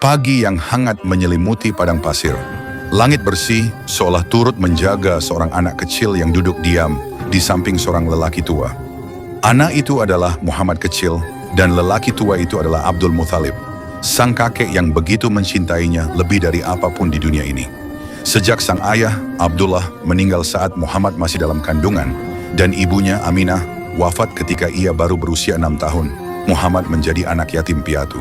Pagi yang hangat menyelimuti padang pasir. Langit bersih seolah turut menjaga seorang anak kecil yang duduk diam di samping seorang lelaki tua. Anak itu adalah Muhammad kecil dan lelaki tua itu adalah Abdul Muthalib, sang kakek yang begitu mencintainya lebih dari apapun di dunia ini. Sejak sang ayah, Abdullah, meninggal saat Muhammad masih dalam kandungan dan ibunya, Aminah, wafat ketika ia baru berusia 6 tahun, Muhammad menjadi anak yatim piatu.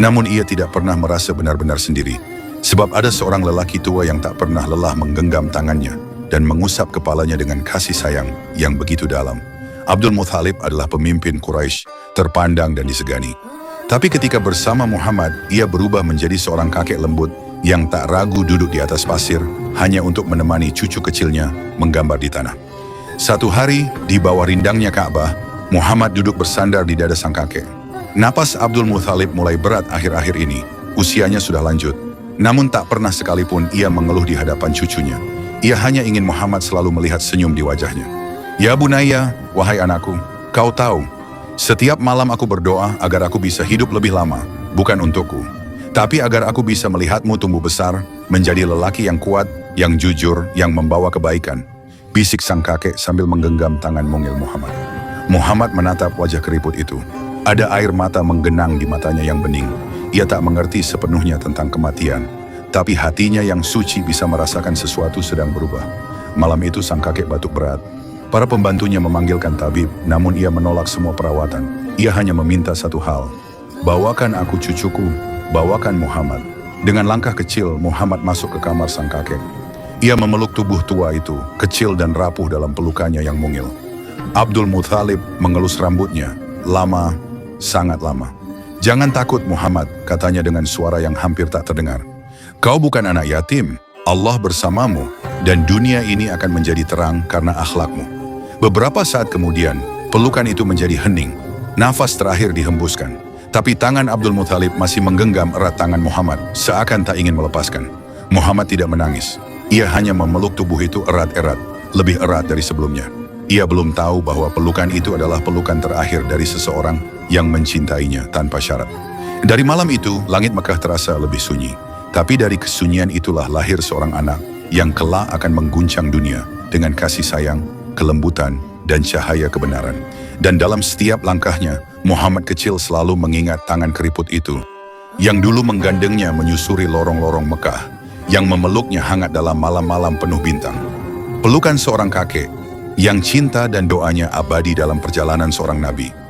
Namun ia tidak pernah merasa benar-benar sendiri, sebab ada seorang lelaki tua yang tak pernah lelah menggenggam tangannya dan mengusap kepalanya dengan kasih sayang yang begitu dalam. Abdul Muthalib adalah pemimpin Quraisy, terpandang dan disegani. Tapi ketika bersama Muhammad, ia berubah menjadi seorang kakek lembut yang tak ragu duduk di atas pasir hanya untuk menemani cucu kecilnya menggambar di tanah. Satu hari, di bawah rindangnya Ka'bah, Muhammad duduk bersandar di dada sang kakek. Napas Abdul Muthalib mulai berat akhir-akhir ini. Usianya sudah lanjut. Namun tak pernah sekalipun ia mengeluh di hadapan cucunya. Ia hanya ingin Muhammad selalu melihat senyum di wajahnya. Ya Bunaya, wahai anakku, kau tahu, setiap malam aku berdoa agar aku bisa hidup lebih lama, bukan untukku, tapi agar aku bisa melihatmu tumbuh besar, menjadi lelaki yang kuat, yang jujur, yang membawa kebaikan. Bisik sang kakek sambil menggenggam tangan mungil Muhammad. Muhammad menatap wajah keriput itu. Ada air mata menggenang di matanya yang bening. Ia tak mengerti sepenuhnya tentang kematian, tapi hatinya yang suci bisa merasakan sesuatu sedang berubah. Malam itu sang kakek batuk berat. Para pembantunya memanggilkan tabib, namun ia menolak semua perawatan. Ia hanya meminta satu hal, bawakan aku cucuku, bawakan Muhammad. Dengan langkah kecil, Muhammad masuk ke kamar sang kakek. Ia memeluk tubuh tua itu, kecil dan rapuh dalam pelukannya yang mungil. Abdul Muthalib mengelus rambutnya, lama, sangat lama. Jangan takut Muhammad, katanya dengan suara yang hampir tak terdengar. Kau bukan anak yatim, Allah bersamamu, dan dunia ini akan menjadi terang karena akhlakmu. Beberapa saat kemudian, pelukan itu menjadi hening. Nafas terakhir dihembuskan. Tapi tangan Abdul Muthalib masih menggenggam erat tangan Muhammad, seakan tak ingin melepaskan. Muhammad tidak menangis. Ia hanya memeluk tubuh itu erat-erat, lebih erat dari sebelumnya. Ia belum tahu bahwa pelukan itu adalah pelukan terakhir dari seseorang yang mencintainya tanpa syarat. Dari malam itu, langit Mekah terasa lebih sunyi. Tapi dari kesunyian itulah lahir seorang anak yang kelak akan mengguncang dunia dengan kasih sayang, kelembutan, dan cahaya kebenaran. Dan dalam setiap langkahnya, Muhammad kecil selalu mengingat tangan keriput itu, yang dulu menggandengnya menyusuri lorong-lorong Mekah, yang memeluknya hangat dalam malam-malam penuh bintang. Pelukan seorang kakek, yang cinta dan doanya abadi dalam perjalanan seorang nabi.